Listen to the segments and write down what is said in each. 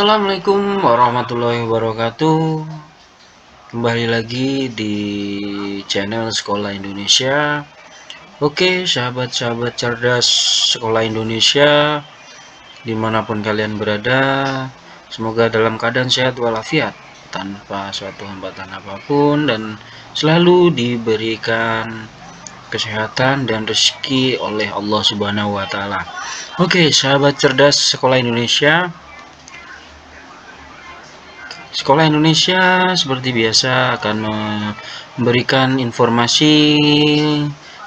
Assalamualaikum warahmatullahi wabarakatuh. Kembali lagi di channel Sekolah Indonesia. Oke, sahabat-sahabat cerdas Sekolah Indonesia, dimanapun kalian berada, semoga dalam keadaan sehat walafiat, tanpa suatu hambatan apapun, dan selalu diberikan kesehatan dan rezeki oleh Allah Subhanahu wa Ta'ala. Oke, sahabat cerdas Sekolah Indonesia. Sekolah Indonesia seperti biasa akan memberikan informasi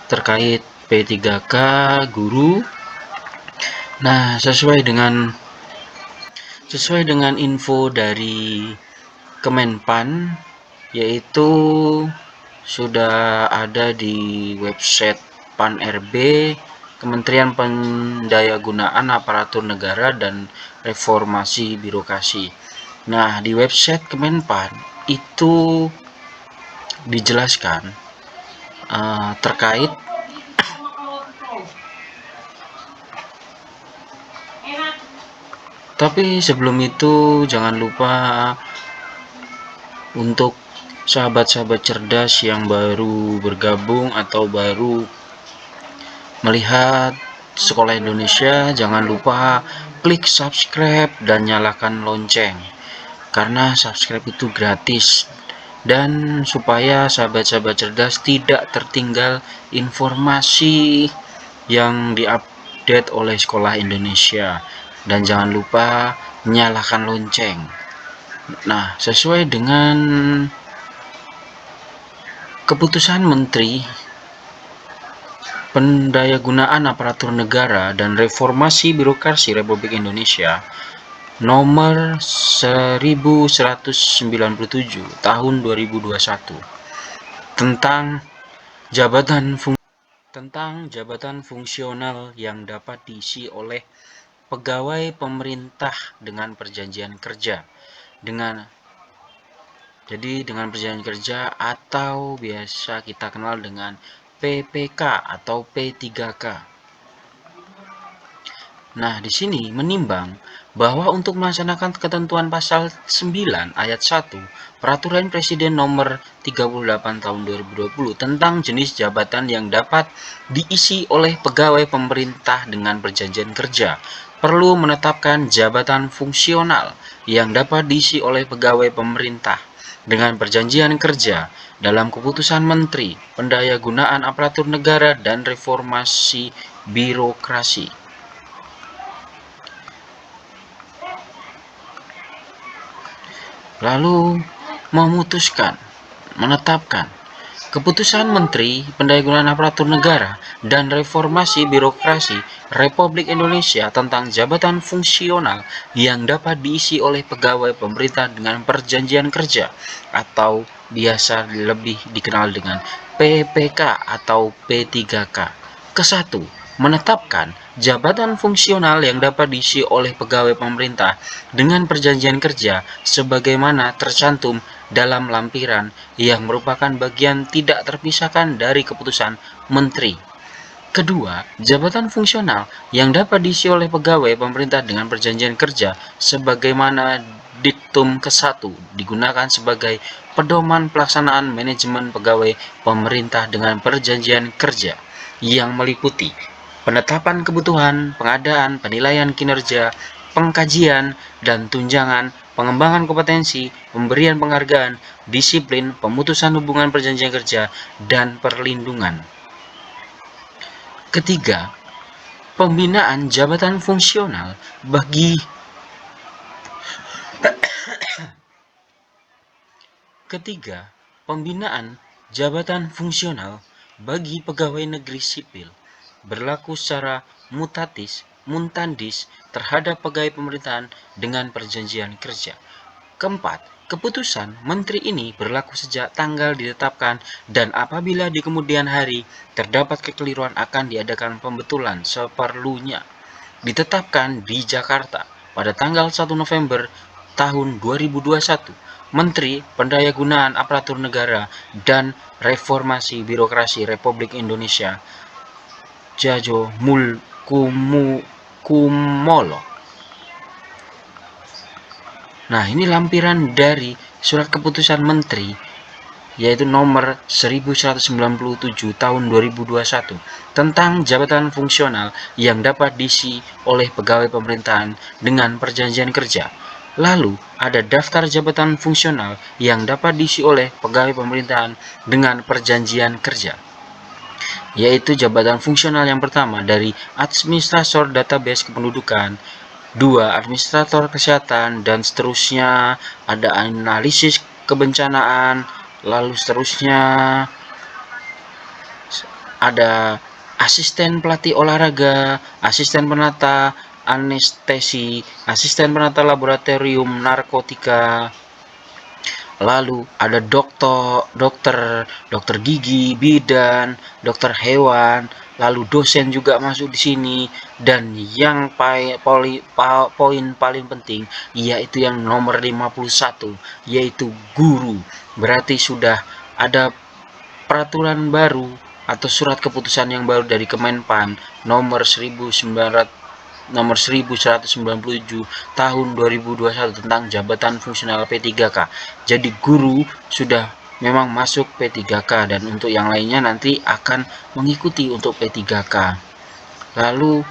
terkait P3K guru. Nah, sesuai dengan info dari Kemenpan, yaitu sudah ada di website PAN-RB, Kementerian Pendayagunaan Aparatur Negara dan Reformasi Birokrasi. Nah, di website Kemenpan itu dijelaskan terkait tapi sebelum itu jangan lupa untuk sahabat-sahabat cerdas yang baru bergabung atau baru melihat Sekolah Indonesia, jangan lupa klik subscribe dan nyalakan lonceng, karena subscribe itu gratis. Dan supaya sahabat-sahabat cerdas tidak tertinggal informasi yang diupdate oleh Sekolah Indonesia. Dan jangan lupa nyalakan lonceng. Nah, sesuai dengan keputusan Menteri Pendayagunaan Aparatur Negara dan Reformasi Birokrasi Republik Indonesia nomor 1197 tahun 2021 tentang jabatan fungsional yang dapat diisi oleh pegawai pemerintah dengan perjanjian kerja dengan perjanjian kerja atau biasa kita kenal dengan PPK atau P3K. Nah, di sini menimbang bahwa untuk melaksanakan ketentuan pasal 9 ayat 1 Peraturan Presiden nomor 38 tahun 2020 tentang jenis jabatan yang dapat diisi oleh pegawai pemerintah dengan perjanjian kerja, perlu menetapkan jabatan fungsional yang dapat diisi oleh pegawai pemerintah dengan perjanjian kerja dalam keputusan Menteri Pendayagunaan Aparatur Negara dan Reformasi Birokrasi. Lalu menetapkan Keputusan Menteri Pendayagunaan Aparatur Negara dan Reformasi Birokrasi Republik Indonesia tentang jabatan fungsional yang dapat diisi oleh pegawai pemerintah dengan perjanjian kerja atau biasa lebih dikenal dengan PPK atau P3K. Kesatu, menetapkan jabatan fungsional yang dapat diisi oleh pegawai pemerintah dengan perjanjian kerja sebagaimana tercantum dalam lampiran yang merupakan bagian tidak terpisahkan dari keputusan Menteri. Kedua, jabatan fungsional yang dapat diisi oleh pegawai pemerintah dengan perjanjian kerja sebagaimana diktum ke-1 digunakan sebagai pedoman pelaksanaan manajemen pegawai pemerintah dengan perjanjian kerja yang meliputi penetapan kebutuhan, pengadaan, penilaian kinerja, pengkajian dan tunjangan, pengembangan kompetensi, pemberian penghargaan, disiplin, pemutusan hubungan perjanjian kerja, dan perlindungan. Ketiga, pembinaan jabatan fungsional bagi pegawai negeri sipil berlaku secara mutandis terhadap pegawai pemerintahan dengan perjanjian kerja. Keempat, keputusan Menteri ini berlaku sejak tanggal ditetapkan dan apabila di kemudian hari terdapat kekeliruan akan diadakan pembetulan seperlunya. Ditetapkan di Jakarta pada tanggal 1 November tahun 2021, Menteri Pendayagunaan Aparatur Negara dan Reformasi Birokrasi Republik Indonesia Tjadjo Kumolo Nah, ini lampiran dari surat keputusan menteri yaitu nomor 1197 tahun 2021 tentang jabatan fungsional yang dapat diisi oleh pegawai pemerintahan dengan perjanjian kerja. Lalu, ada daftar jabatan fungsional yang dapat diisi oleh pegawai pemerintahan dengan perjanjian kerja, yaitu jabatan fungsional yang pertama dari administrator database kependudukan, 2 administrator kesehatan, dan seterusnya. Ada analisis kebencanaan, lalu seterusnya ada asisten pelatih olahraga, asisten penata anestesi, asisten penata laboratorium narkotika, lalu ada dokter gigi, bidan, dokter hewan, lalu dosen juga masuk di sini, dan yang poin paling penting yaitu yang nomor 51 yaitu guru. Berarti sudah ada peraturan baru atau surat keputusan yang baru dari Kemenpan nomor 1197 tahun 2021 tentang jabatan fungsional P3K. Jadi guru sudah memang masuk P3K, dan untuk yang lainnya nanti akan mengikuti untuk P3K. Lalu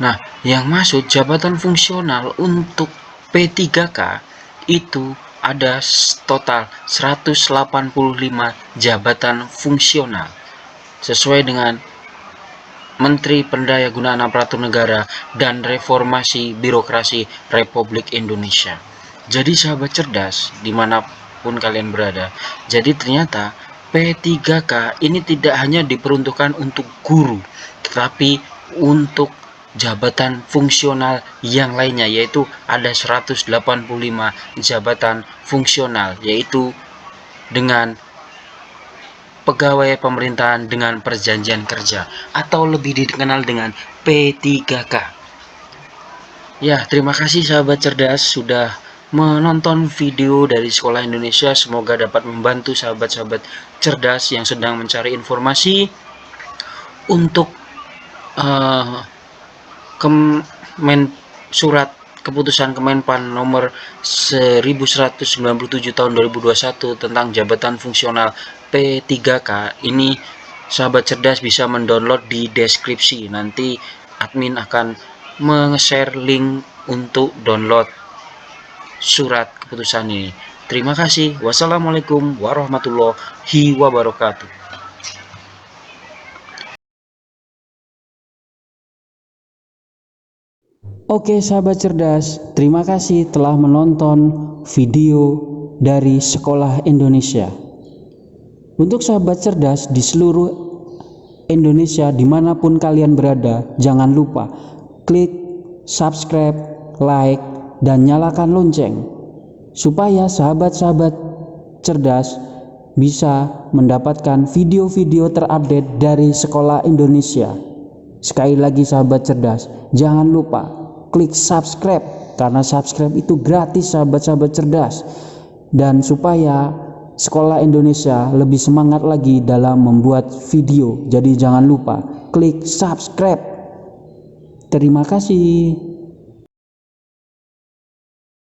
nah, yang masuk jabatan fungsional untuk P3K itu ada total 185 jabatan fungsional sesuai dengan Menteri Pendayagunaan Aparatur Negara dan Reformasi Birokrasi Republik Indonesia. Jadi sahabat cerdas dimanapun kalian berada, jadi ternyata P3K ini tidak hanya diperuntukkan untuk guru, tetapi untuk jabatan fungsional yang lainnya, yaitu ada 185 jabatan fungsional, yaitu dengan pegawai pemerintahan dengan perjanjian kerja atau lebih dikenal dengan P3K. Ya, terima kasih sahabat cerdas sudah menonton video dari Sekolah Indonesia. Semoga dapat membantu sahabat-sahabat cerdas yang sedang mencari informasi untuk surat keputusan Kemenpan nomor 1197 tahun 2021 tentang jabatan fungsional P3K. Ini sahabat cerdas bisa mendownload di deskripsi. Nanti admin akan meng-share link untuk download surat keputusan ini. Terima kasih. Wassalamualaikum warahmatullahi wabarakatuh. Oke sahabat cerdas, terima kasih telah menonton video dari Sekolah Indonesia. Untuk sahabat cerdas di seluruh Indonesia dimanapun kalian berada, jangan lupa klik subscribe, like, dan nyalakan lonceng supaya sahabat-sahabat cerdas bisa mendapatkan video-video terupdate dari Sekolah Indonesia. Sekali lagi sahabat cerdas, jangan lupa klik subscribe, karena subscribe itu gratis sahabat-sahabat cerdas, dan supaya Sekolah Indonesia lebih semangat lagi dalam membuat video. Jadi jangan lupa klik subscribe. Terima kasih.